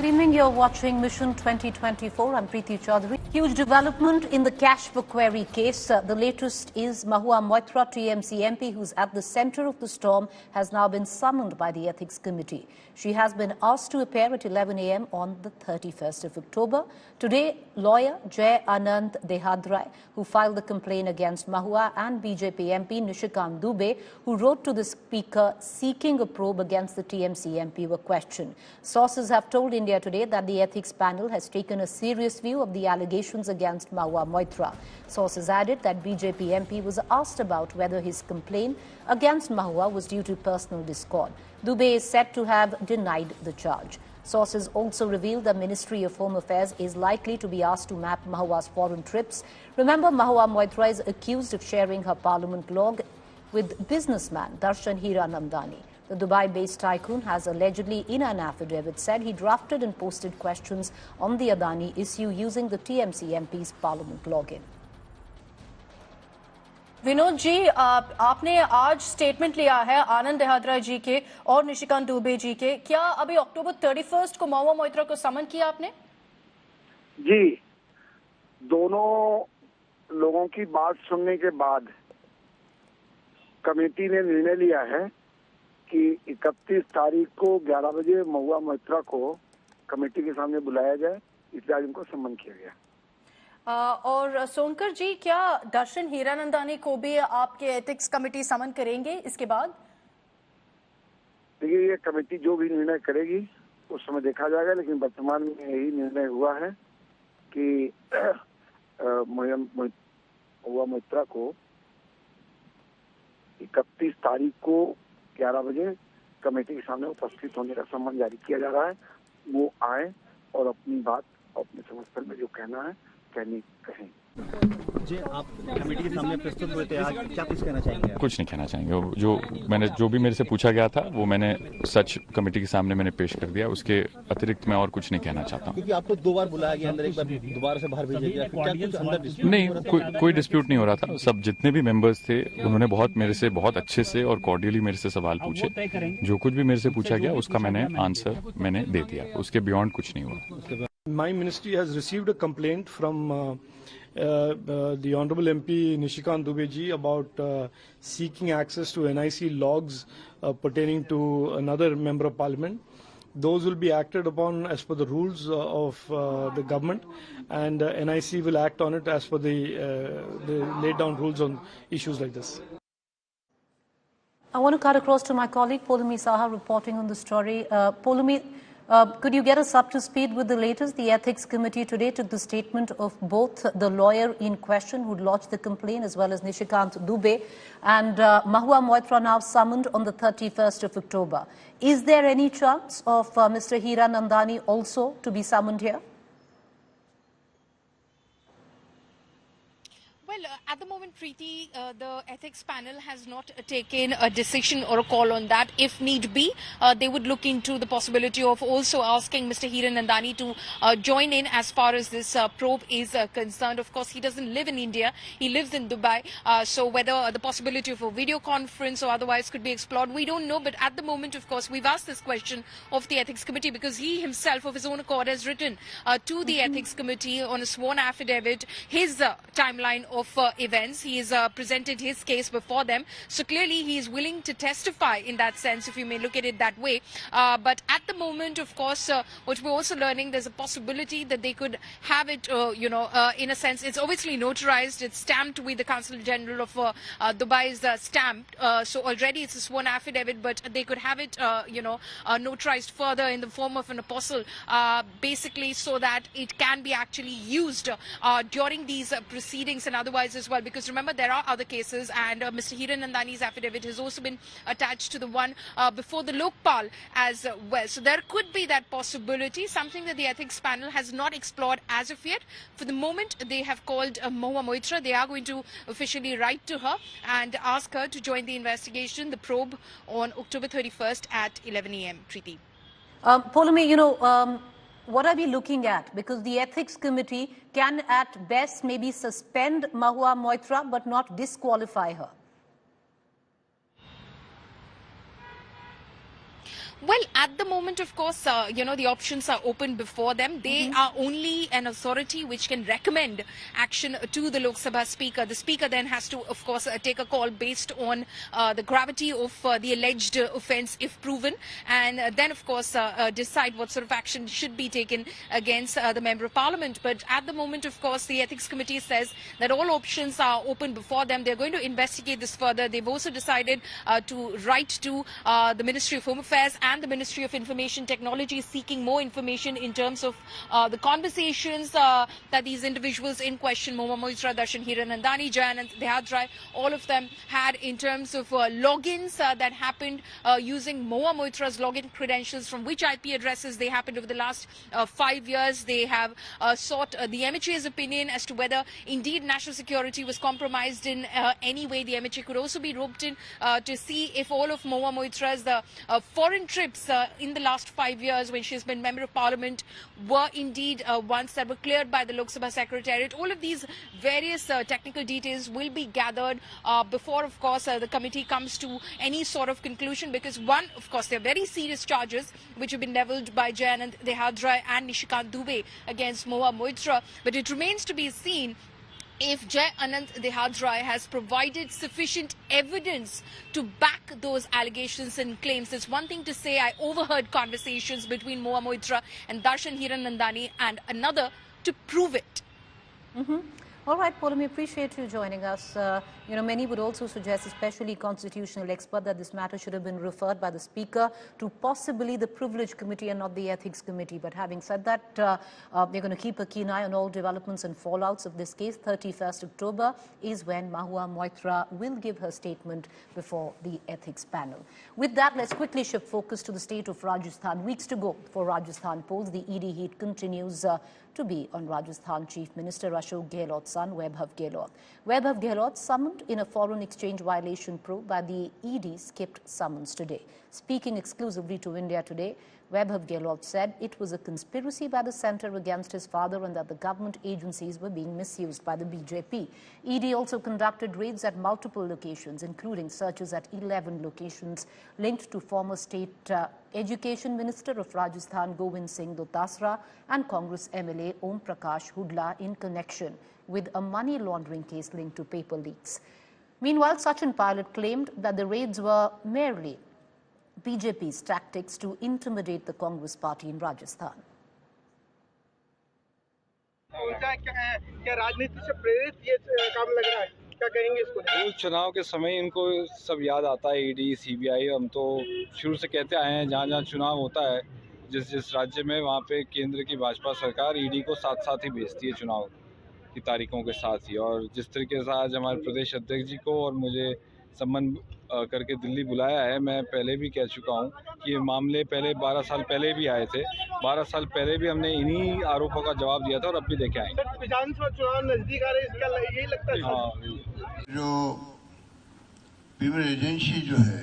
Good evening, you're watching Mission 2024. I'm Preeti Chaudhary. Huge development in the cash for query case. The latest is Mahua Moitra, TMC MP, who's at the center of the storm, has now been summoned by the Ethics Committee. She has been asked to appear at 11 a.m. on the 31st of October. Today, lawyer Jai Anand Dehadrai, who filed the complaint against Mahua, and BJP MP Nishikant Dubey, who wrote to the Speaker seeking a probe against the TMC MP, were questioned. Sources have told India Today that the ethics panel has taken a serious view of the allegations against Mahua Moitra. Sources added that BJP MP was asked about whether his complaint against Mahua was due to personal discord. Dubey is said to have denied the charge. Sources also revealed the Ministry of Home Affairs is likely to be asked to map Mahua's foreign trips. Remember, Mahua Moitra is accused of sharing her parliament log with businessman Darshan Hiranandani. The Dubai-based tycoon has allegedly, in an affidavit, said he drafted and posted questions on the Adani issue using the TMC MP's parliament login. Vinod ji, आपने आज statement लिया है आनंद देहाद्रा जी के और निशिकांत दुबे जी के। क्या अभी अक्टूबर 31 को महुआ मोइत्रा को समन किया आपने? जी, दोनों लोगों की बात सुनने के बाद कमेटी ने निर्णय लिया है कि 31 तारीख को 11 बजे महुआ मोइत्रा को कमेटी के सामने बुलाया जाए, इसलिए आज उनको सम्मन किया गया। और सोनकर जी, क्या दर्शन हीरानंदानी को भी आपके एथिक्स कमेटी समन करेंगे इसके बाद? देखिए, ये कमेटी जो भी निर्णय करेगी उस समय देखा जाएगा, लेकिन वर्तमान में यही निर्णय हुआ है कि महुआ मोइत्रा को 31 तारीख को 11 बजे कमेटी के सामने उपस्थित होने का सम्मन जारी किया जा रहा है। वो आए और अपनी बात अपने समस्या में जो कहना है कहें। जी, आप कमेटी के सामने प्रस्तुत हुए थे, आज क्या कुछ कहना चाहेंगे? कुछ नहीं कहना चाहेंगे। जो भी मेरे से पूछा गया था वो मैंने सच कमेटी के सामने मैंने पेश कर दिया। उसके अतिरिक्त मैं और कुछ नहीं कहना चाहता हूँ। क्योंकि आपको 2 बार बुलाया गया, अंदर एक बार दोबारा से बाहर भेजा गया, क्या कुछ अंदर डिस्प्यूट नहीं? कोई डिस्प्यूट नहीं हो रहा था। सब जितने भी मेंबर्स थे उन्होंने मेरे से बहुत अच्छे से और कॉर्डियली मेरे से सवाल पूछे। जो कुछ भी मेरे से पूछा गया उसका मैंने आंसर दे दिया। उसके बियॉन्ड कुछ नहीं हुआ। My ministry has received a complaint from the Honorable MP Nishikant Dubey ji about seeking access to NIC logs pertaining to another member of parliament. Those will be acted upon as per the rules of the government, and NIC will act on it as per the laid down rules on issues like this. I want to cut across to my colleague Polumi Saha reporting on the story. Polumi, could you get us up to speed with the latest? The Ethics Committee today took the statement of both the lawyer in question who lodged the complaint as well as Nishikant Dubey, and Mahua Moitra now summoned on the 31st of October. Is there any chance of Mr. Hiranandani also to be summoned here? Well, at the moment, Preeti, the ethics panel has not taken a decision or a call on that. If need be, they would look into the possibility of also asking Mr. Hiranandani to join in as far as this probe is concerned. Of course, he doesn't live in India. He lives in Dubai. So whether the possibility of a video conference or otherwise could be explored, we don't know. But at the moment, of course, we've asked this question of the ethics committee because he himself, of his own accord, has written to the ethics committee on a sworn affidavit his timeline of events. He has presented his case before them. So clearly he is willing to testify in that sense, if you may look at it that way. But at the moment, of course, what we're also learning, there's a possibility that they could have it, in a sense, it's obviously notarized. It's stamped with the Consul General of Dubai's stamp. So already it's a sworn affidavit, but they could have it, notarized further in the form of an apostle, basically so that it can be actually used during these proceedings and otherwise as well, because remember there are other cases, and Mr. Hiranandani's affidavit has also been attached to the one before the Lokpal as well. So there could be that possibility, something that the ethics panel has not explored as of yet. For the moment, they have called Mahua Moitra. They are going to officially write to her and ask her to join the investigation, the probe, on October 31st at 11 a.m. Preeti. Polumi, what are we looking at? Because the Ethics Committee can at best maybe suspend Mahua Moitra but not disqualify her. Well, at the moment, of course, the options are open before them. They are only an authority which can recommend action to the Lok Sabha Speaker. The Speaker then has to, of course, take a call based on the gravity of the alleged offence if proven, and then, of course, decide what sort of action should be taken against the Member of Parliament. But at the moment, of course, the Ethics Committee says that all options are open before them. They're going to investigate this further. They've also decided to write to the Ministry of Home Affairs and the Ministry of Information Technology seeking more information in terms of the conversations that these individuals in question, Mohua Moitra, Darshan Hiranandani, Jayanant Dehadrai, all of them had in terms of logins that happened using Mohua Moitra's login credentials, from which IP addresses they happened over the last 5 years. They have sought the MHA's opinion as to whether indeed national security was compromised in any way. The MHA could also be roped in to see if all of Mohua Moitra's foreign trips in the last 5 years when she has been Member of Parliament were indeed ones that were cleared by the Lok Sabha Secretariat. All of these various technical details will be gathered before, of course, the committee comes to any sort of conclusion, because one, of course, there are very serious charges which have been levelled by Jayanant Dehadrai and Nishikant Dubey against Mohua Moitra, but it remains to be seen if Jayanant Dehadrai has provided sufficient evidence to back those allegations and claims. It's one thing to say I overheard conversations between Mohua Moitra and Darshan Hiranandani, and another to prove it. All right, Paul, we appreciate you joining us. Many would also suggest, especially constitutional expert, that this matter should have been referred by the Speaker to possibly the Privilege Committee and not the Ethics Committee. But having said that, we're going to keep a keen eye on all developments and fallouts of this case. 31st October is when Mohua Moitra will give her statement before the Ethics Panel. With that, let's quickly shift focus to the state of Rajasthan. Weeks to go for Rajasthan polls. The ED heat continues to be on Rajasthan Chief Minister Ashok Gehlot's son, Vaibhav Gehlot. Vaibhav Gehlot, summoned in a foreign exchange violation probe by the ED, skipped summons today. Speaking exclusively to India Today, Vaibhav Gehlot said it was a conspiracy by the centre against his father and that the government agencies were being misused by the BJP. ED also conducted raids at multiple locations, including searches at 11 locations linked to former state Education Minister of Rajasthan Govind Singh Dotasra and Congress MLA Om Prakash Hudla in connection with a money laundering case linked to paper leaks. Meanwhile, Sachin Pilot claimed that the raids were merely BJP's tactics to intimidate the Congress party in Rajasthan. चुनाव के समय इनको सब याद आता है, ED CBI. हम तो शुरू से कहते आए हैं, जहाँ जहाँ चुनाव होता है जिस राज्य में, वहाँ पे केंद्र की भाजपा सरकार ईडी को साथ साथ ही भेजती है चुनाव की तारीखों के साथ ही। और जिस तरीके से आज हमारे प्रदेश अध्यक्ष जी को और मुझे सम्मान करके दिल्ली बुलाया है, मैं पहले भी कह चुका हूं कि ये मामले पहले 12 साल पहले भी आए थे। 12 साल पहले भी हमने इन्हीं आरोपों का जवाब दिया था और अब भी देखे आएंगे। विधानसभा चुनाव नजदीक आ रहे हैं, इसका यही लगता है। हाँ, जो पेपर एजेंसी जो है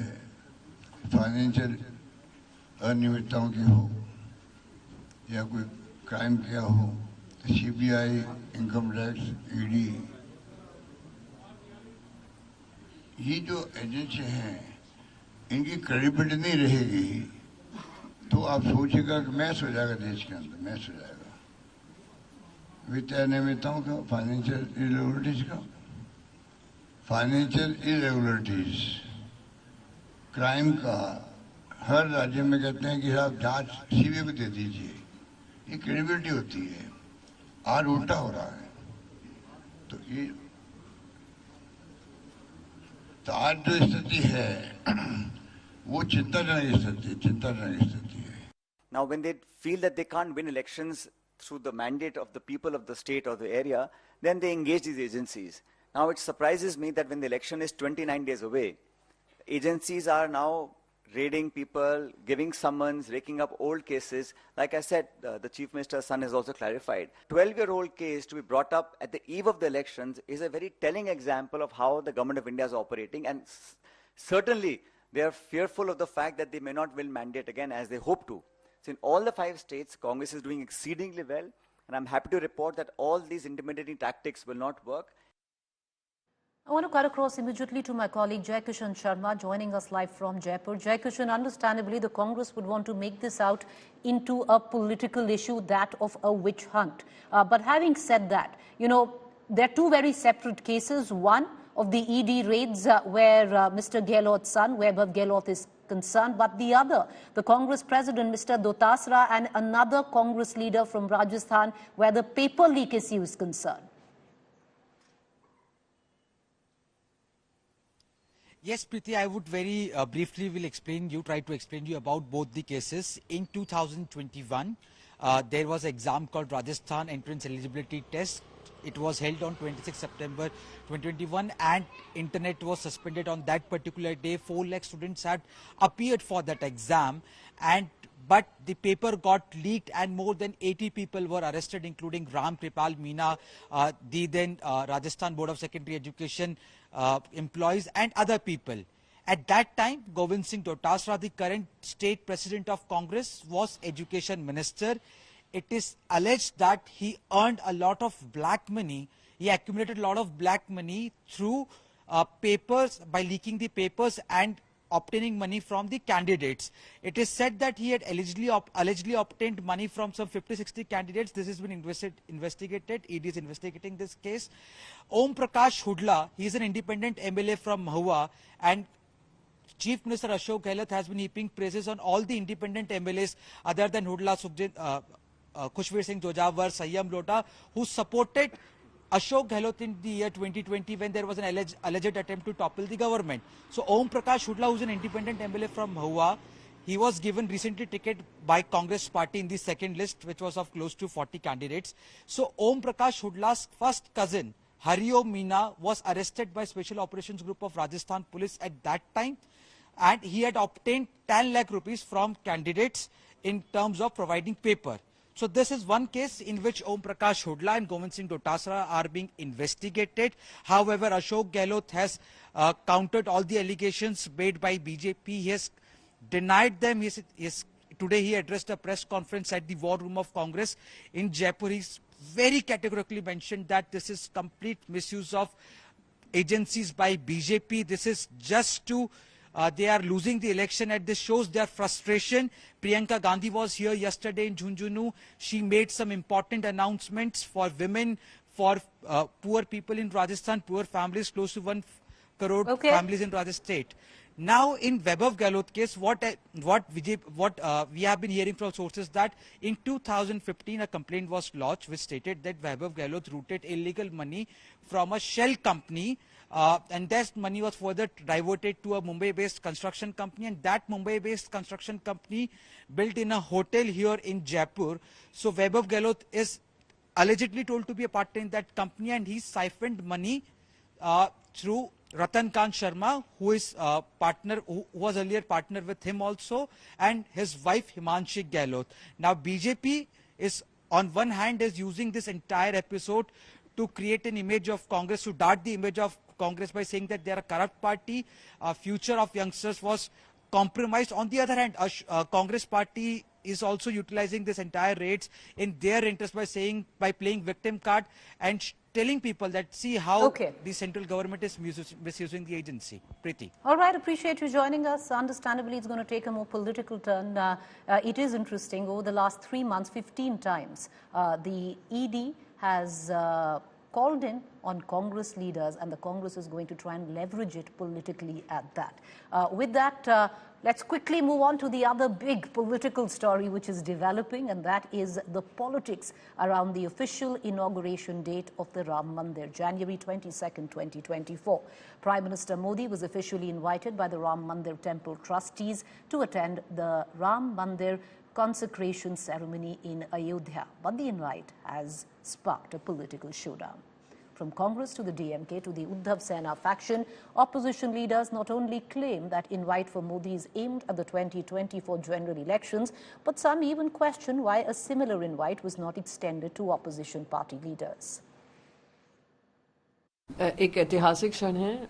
फाइनेंशियल अनियमितताओं की हो या कोई क्राइम किया हो, सीबीआई, इनकम टैक्स, ईडी, ये जो एजेंसी हैं इनकी क्रेडिबिलिटी नहीं रहेगी तो आप सोचिएगा कि मैच हो जाएगा देश के अंदर, मैच हो जाएगा वित्तीय अनियमितताओं का, फाइनेंशियल इरेगुलरिटीज का। फाइनेंशियल इरेगुलरिटीज, क्राइम का हर राज्य में कहते हैं कि आप जांच सीबीआई को दे दीजिए, ये क्रेडिबिलिटी होती है। आज उल्टा हो रहा है। तो आज जो स्थिति है वो चिंताजनक स्थिति है। Now, when they feel that they can't win elections through the mandate of the people of the state or the area, then they engage these agencies. Now, it surprises me that when the election is 29 days away, agencies are now raiding people, giving summons, raking up old cases. Like I said, the Chief Minister's son has also clarified. 12-year-old case to be brought up at the eve of the elections is a very telling example of how the government of India is operating. And certainly, they are fearful of the fact that they may not win mandate again as they hope to. So in all the 5 states, Congress is doing exceedingly well. And I'm happy to report that all these intimidating tactics will not work. I want to cut across immediately to my colleague Jaikishan Sharma joining us live from Jaipur. Jaikishan, understandably, the Congress would want to make this out into a political issue, that of a witch hunt. But having said that, you know, there are two very separate cases. One of the ED raids where Mr. Gehlot's son, Vaibhav Gehlot, is concerned, but the other, the Congress President, Mr. Dotasra, and another Congress leader from Rajasthan, where the paper leak issue is concerned. Yes, Preeti, I would very briefly try to explain you about both the cases. In 2021, there was an exam called Rajasthan Entrance Eligibility Test. It was held on 26 September 2021 and internet was suspended on that particular day. 4 lakh students had appeared for that exam, but the paper got leaked and more than 80 people were arrested, including Ram Kripal Meena, the then Rajasthan Board of Secondary Education employees and other people. At that time, Govind Singh Dotasra, the current state president of Congress, was education minister. It is alleged that he earned a lot of black money. He accumulated a lot of black money through papers, by leaking the papers and obtaining money from the candidates. It is said that he had allegedly obtained money from some 50-60 candidates. This has been investigated. ED is investigating this case. Om Prakash Hudla, he is an independent MLA from Mahua, and Chief Minister Ashok Gehlot has been heaping praises on all the independent MLAs other than Hudla, Khushveer Singh Jojawar, Sayyam Lota, who supported Ashok Gehlot in the year 2020 when there was an alleged attempt to topple the government. So Om Prakash Hudla, who is an independent MLA from Mahua, he was given recently ticket by Congress party in the second list, which was of close to 40 candidates. So Om Prakash Hudla's first cousin, Hariom Meena, was arrested by Special Operations Group of Rajasthan Police at that time, and he had obtained 10 lakh rupees from candidates in terms of providing paper. So this is one case in which Om Prakash Hudla and Govind Singh Dotasra are being investigated. However, Ashok Gehlot has countered all the allegations made by BJP. He has denied them. Today he addressed a press conference at the War Room of Congress in Jaipur. He's very categorically mentioned that this is complete misuse of agencies by BJP. This is just to they are losing the election, and this shows their frustration. Priyanka Gandhi was here yesterday in Jhunjhunu. She made some important announcements for women, for poor people in Rajasthan, poor families, close to 1 crore families in Rajasthan state. Now, in Vaibhav Gehlot case, what we have been hearing from sources that in 2015 a complaint was lodged which stated that Vaibhav Gehlot routed illegal money from a shell company, and that money was further diverted to a Mumbai-based construction company, and that Mumbai-based construction company built in a hotel here in Jaipur. So Vaibhav Gehlot is allegedly told to be a partner in that company, and he siphoned money through Ratan Kant Sharma, who is who was earlier partner with him also, and his wife Himanshi Gehlot. Now BJP is on one hand is using this entire episode to create an image of Congress, to dart the image of Congress by saying that they are a corrupt party, future of youngsters was compromised. On the other hand, Congress party is also utilizing this entire raids in their interest by playing victim card and telling people that see how the central government is misusing the agency. Preeti. All right, appreciate you joining us. Understandably, it's going to take a more political turn. It is interesting. Over the last 3 months, 15 times, the ED has called in on Congress leaders, and the Congress is going to try and leverage it politically at that. With that, let's quickly move on to the other big political story which is developing, and that is the politics around the official inauguration date of the Ram Mandir, January 22nd, 2024. Prime Minister Modi was officially invited by the Ram Mandir Temple trustees to attend the Ram Mandir consecration ceremony in Ayodhya, but the invite has sparked a political showdown. From Congress to the DMK to the Uddhav Sena faction, opposition leaders not only claim that invite for Modi is aimed at the 2024 general elections, but some even question why a similar invite was not extended to opposition party leaders. एक ऐतिहासिक क्षण है,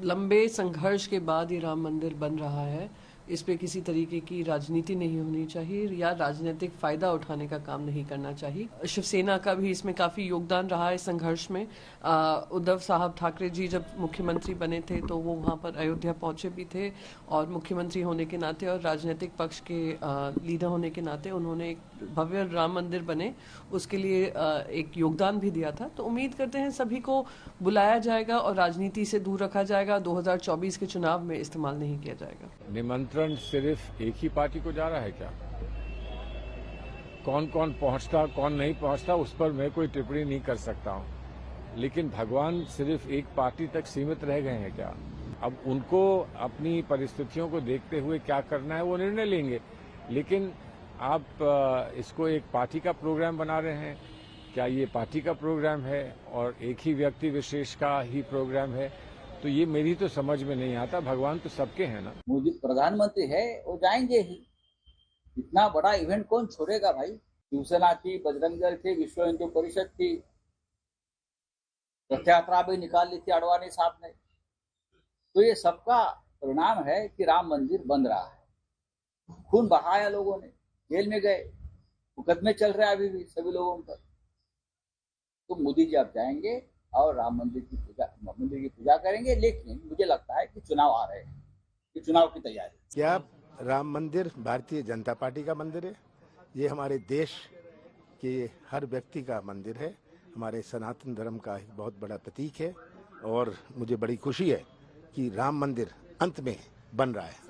लंबे संघर्ष के बाद ये राम मंदिर बन रहा है। इस पे किसी तरीके की राजनीति नहीं होनी चाहिए या राजनीतिक फायदा उठाने का काम नहीं करना चाहिए। शिवसेना का भी इसमें काफी योगदान रहा है संघर्ष में। उद्धव साहब ठाकरे जी जब मुख्यमंत्री बने थे तो वो वहाँ पर अयोध्या पहुंचे भी थे और मुख्यमंत्री होने के नाते और राजनीतिक पक्ष के लीडर होने के नाते उन्होंने एक भव्य राम मंदिर बने उसके लिए एक योगदान भी दिया था। तो उम्मीद करते हैं सभी को बुलाया जाएगा और राजनीति से दूर रखा जाएगा। 2024 के चुनाव में इस्तेमाल नहीं किया जाएगा। निमंत्रण सिर्फ एक ही पार्टी को जा रहा है क्या? कौन कौन पहुंचता कौन नहीं पहुंचता उस पर मैं कोई टिप्पणी नहीं कर सकता हूं, लेकिन भगवान सिर्फ एक पार्टी तक सीमित रह गए हैं क्या? अब उनको अपनी परिस्थितियों को देखते हुए क्या करना है वो निर्णय लेंगे, लेकिन आप इसको एक पार्टी का प्रोग्राम बना रहे हैं। क्या ये पार्टी का प्रोग्राम है और एक ही व्यक्ति विशेष का ही प्रोग्राम है? तो ये मेरी तो समझ में नहीं आता। भगवान तो सबके हैं ना। मोदी प्रधानमंत्री है वो जाएंगे ही, इतना बड़ा इवेंट कौन छोड़ेगा भाई? शिवसेना थी, बजरंग दल थी, विश्व हिंदू परिषद थी, रथ यात्रा भी निकाल ली थी अडवाणी साहब ने। तो ये सबका परिणाम है कि राम मंदिर बन रहा है। खून बहाया लोगों ने, जेल में गए, मुकदमे चल रहे हैं अभी भी सभी लोगों पर। तो मोदी जी अब जाएंगे और राम मंदिर की पूजा करेंगे, लेकिन मुझे लगता है कि चुनाव आ रहे हैं, कि चुनाव की तैयारी। क्या राम मंदिर भारतीय जनता पार्टी का मंदिर है? ये हमारे देश के हर व्यक्ति का मंदिर है, हमारे सनातन धर्म का एक बहुत बड़ा प्रतीक है और मुझे बड़ी खुशी है कि राम मंदिर अंत में बन रहा है।